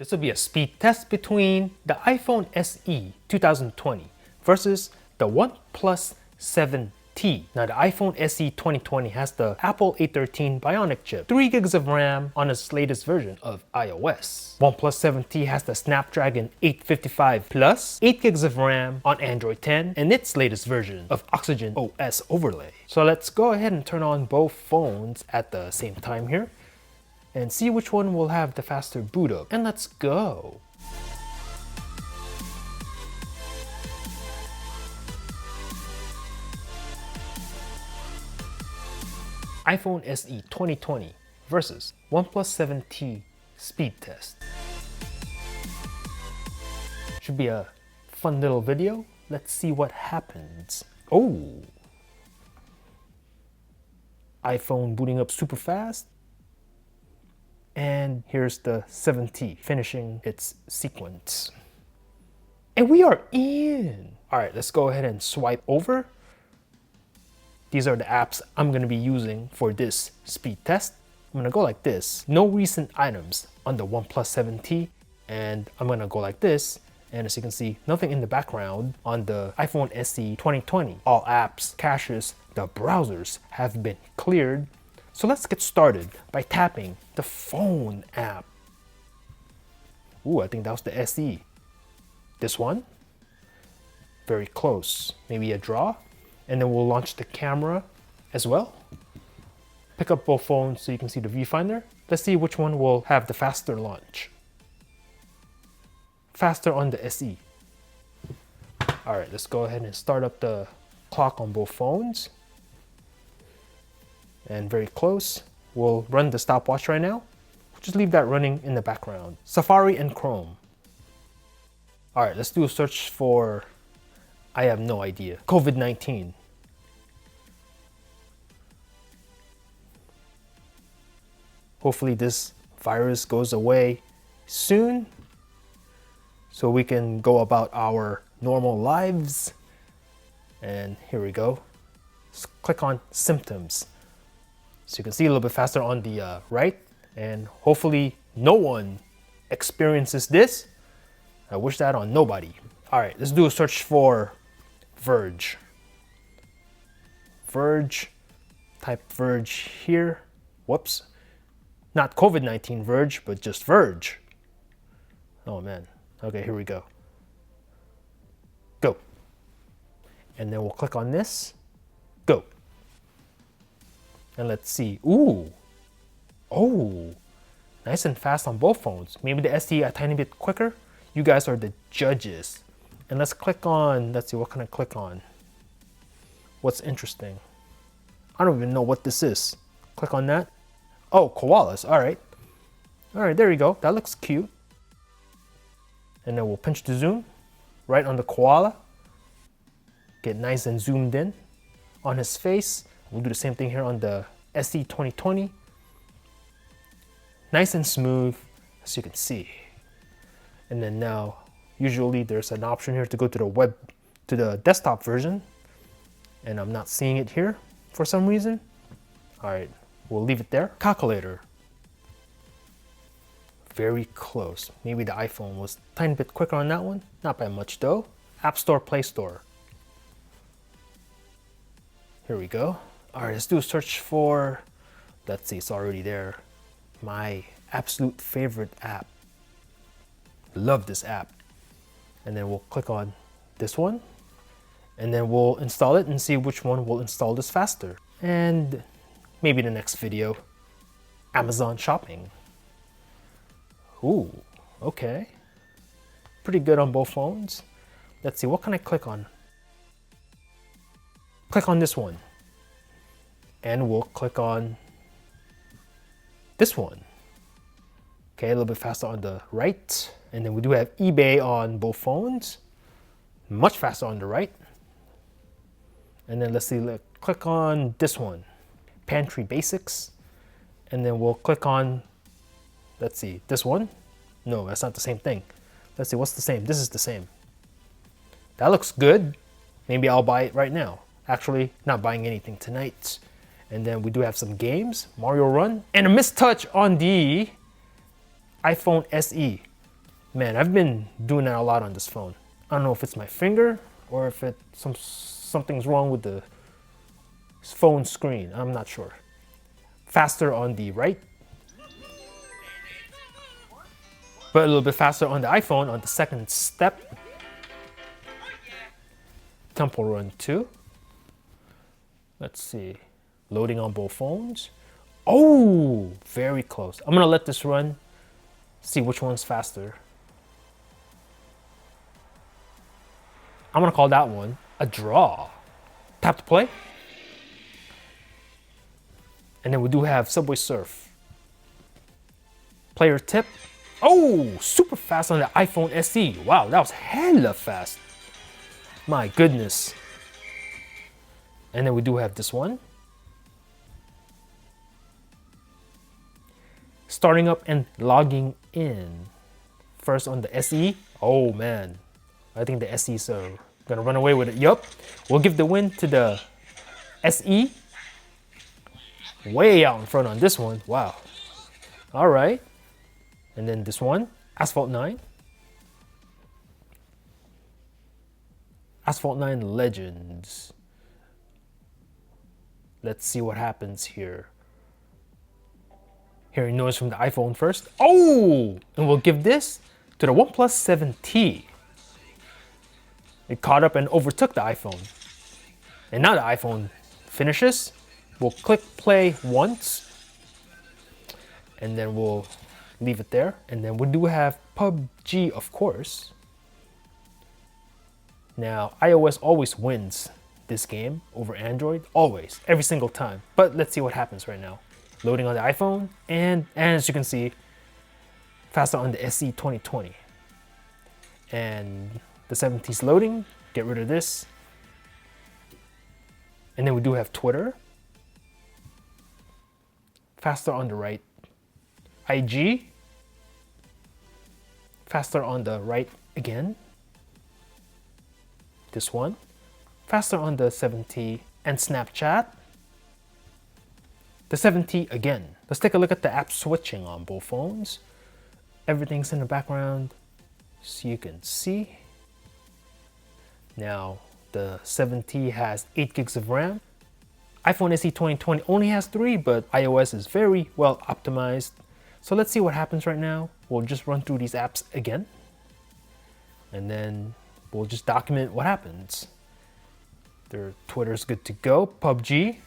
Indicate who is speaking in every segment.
Speaker 1: This will be a speed test between the iPhone SE 2020 versus the OnePlus 7T. Now the iPhone SE 2020 has the Apple A13 Bionic chip, 3 gigs of RAM on its latest version of iOS. OnePlus 7T has the Snapdragon 855 Plus, 8 gigs of RAM on Android 10 and its latest version of Oxygen OS overlay. So let's go ahead and turn on both phones at the same time here and see which one will have the faster boot up. And let's go! iPhone SE 2020 versus OnePlus 7T speed test. Should be a fun little video. Let's see what happens. Oh! iPhone booting up super fast. And here's the 7T finishing its sequence. And we are in! Alright, let's go ahead and swipe over. These are the apps I'm going to be using for this speed test. I'm going to go like this. No recent items on the OnePlus 7T. And I'm going to go like this. And as you can see, nothing in the background on the iPhone SE 2020. All apps, caches, the browsers have been cleared. So let's get started by tapping the phone app. Ooh, I think that was the SE. This one? Very close. Maybe a draw. And then we'll launch the camera as well. Pick up both phones so you can see the viewfinder. Let's see which one will have the faster launch. Faster on the SE. Alright, let's go ahead and start up the clock on both phones. And very close. We'll run the stopwatch right now. Just leave that running in the background. Safari and Chrome. Alright, let's do a search for, I have no idea, COVID-19. Hopefully this virus goes away soon so we can go about our normal lives. And here we go. Let's click on symptoms. So you can see a little bit faster on the right, and hopefully no one experiences this. I wish that on nobody. All right, let's do a search for Verge. Verge, type Verge here. Whoops, not COVID-19 Verge, but just Verge. Oh man, okay, here we go. Go. And then we'll click on this, go. And let's see. Ooh. Oh. Nice and fast on both phones. Maybe the SE a tiny bit quicker. You guys are the judges. And let's click on, let's see, what can I click on? What's interesting? I don't even know what this is. Click on that. Oh, koalas. All right. All right, there you go. That looks cute. And then we'll pinch to zoom right on the koala. Get nice and zoomed in on his face. We'll do the same thing here on the SE 2020. Nice and smooth, as you can see. And then now, usually there's an option here to go to the desktop version. And I'm not seeing it here for some reason. All right, we'll leave it there. Calculator. Very close. Maybe the iPhone was a tiny bit quicker on that one. Not by much though. App Store, Play Store. Here we go. All right, let's do a search for, let's see, it's already there. My absolute favorite app. Love this app. And then we'll click on this one. And then we'll install it and see which one will install this faster. And maybe the next video, Amazon shopping. Ooh, okay. Pretty good on both phones. Let's see, what can I click on? Click on this one. And we'll click on this one. Okay, a little bit faster on the right. And then we do have eBay on both phones. Much faster on the right. And then let's see, click on this one. Pantry Basics. And then we'll click on, let's see, this one. No, that's not the same thing. Let's see, what's the same? This is the same. That looks good. Maybe I'll buy it right now. Actually, not buying anything tonight. And then we do have some games, Mario Run, and a mistouch on the iPhone SE. Man, I've been doing that a lot on this phone. I don't know if it's my finger or if something's wrong with the phone screen. I'm not sure. Faster on the right, but a little bit faster on the iPhone on the second step. Temple Run 2. Let's see. Loading on both phones. Oh, very close. I'm gonna let this run, see which one's faster. I'm gonna call that one a draw. Tap to play. And then we do have Subway Surf. Player tip. Oh, super fast on the iPhone SE. Wow, that was hella fast. My goodness. And then we do have this one. Starting up and logging in. First on the SE. Oh man, I think the SE's gonna run away with it. Yup, we'll give the win to the SE. Way out in front on this one. Wow. All right. And then this one, Asphalt 9. Asphalt 9 Legends. Let's see what happens here. Hearing noise from the iPhone first. Oh! And we'll give this to the OnePlus 7T. It caught up and overtook the iPhone. And now the iPhone finishes. We'll click play once. And then we'll leave it there. And then we do have PUBG, of course. Now, iOS always wins this game over Android. Always. Every single time. But let's see what happens right now. Loading on the iPhone. And as you can see, faster on the SE 2020. And the 7T's loading. Get rid of this. And then we do have Twitter. Faster on the right. IG. Faster on the right again. This one. Faster on the 7T and Snapchat. The 7T again. Let's take a look at the app switching on both phones. Everything's in the background so you can see. Now, the 7T has 8 gigs of RAM. iPhone SE 2020 only has 3, but iOS is very well optimized. So let's see what happens right now. We'll just run through these apps again. And then we'll just document what happens. Their Twitter's good to go. PUBG,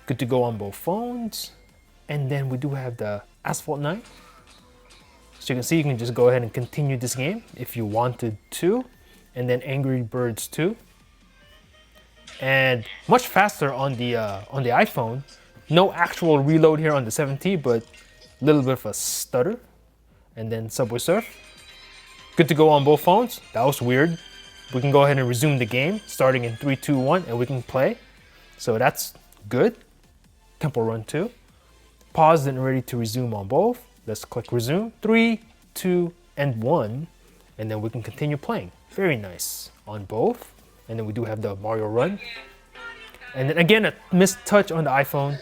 Speaker 1: good to go on both phones. And then we do have the Asphalt 9. So you can see you can just go ahead and continue this game if you wanted to. And then Angry Birds 2. And much faster on the iPhone. No actual reload here on the 7T, but a little bit of a stutter. And then Subway Surf. Good to go on both phones. That was weird. We can go ahead and resume the game starting in 3, 2, 1 and we can play. So that's good. Temple Run 2. Paused and ready to resume on both. Let's click resume. 3, 2, and 1. And then we can continue playing. Very nice on both. And then we do have the Mario Run. And then again, a missed touch on the iPhone.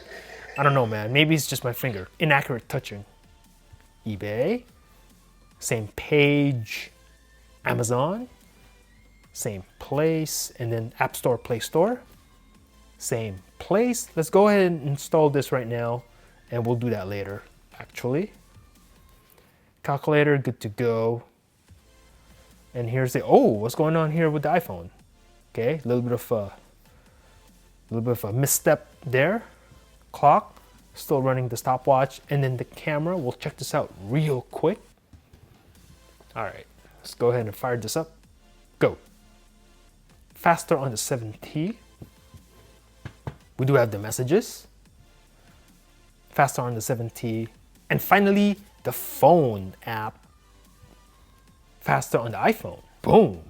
Speaker 1: I don't know, man. Maybe it's just my finger. Inaccurate touching. eBay. Same page. Amazon. Same place. And then App Store, Play Store. Same place. Let's go ahead and install this right now. And we'll do that later, actually. Calculator, good to go. And here's the, oh, what's going on here with the iPhone? Okay, a little bit of a misstep there. Clock, still running the stopwatch, and then the camera. We'll check this out real quick. All right, let's go ahead and fire this up. Go. Faster on the 7T. We do have the messages. Faster on the 7T. And finally, the phone app. Faster on the iPhone. Boom.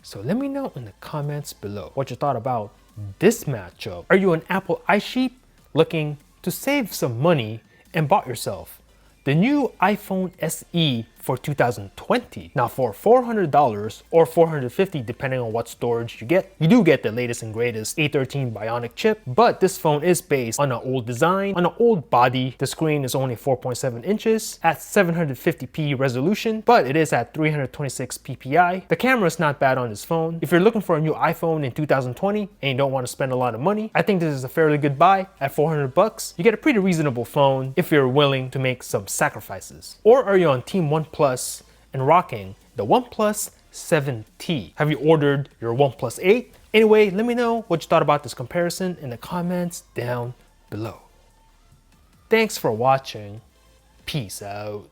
Speaker 1: So let me know in the comments below what you thought about this matchup. Are you an Apple iSheep looking to save some money and bought yourself the new iPhone SE for 2020. Now for $400 or $450 depending on what storage you do get the latest and greatest A13 Bionic chip, but this phone is based on an old design, on an old body. The screen is only 4.7 inches at 750p resolution, but it is at 326 ppi. The camera is not bad on this phone. If you're looking for a new iPhone in 2020 and you don't want to spend a lot of money, I think this is a fairly good buy. At 400 bucks, you get a pretty reasonable phone if you're willing to make some sacrifices. Or are you on Team OnePlus and rocking the OnePlus 7T? Have you ordered your OnePlus 8? Anyway, let me know what you thought about this comparison in the comments down below. Thanks for watching. Peace out.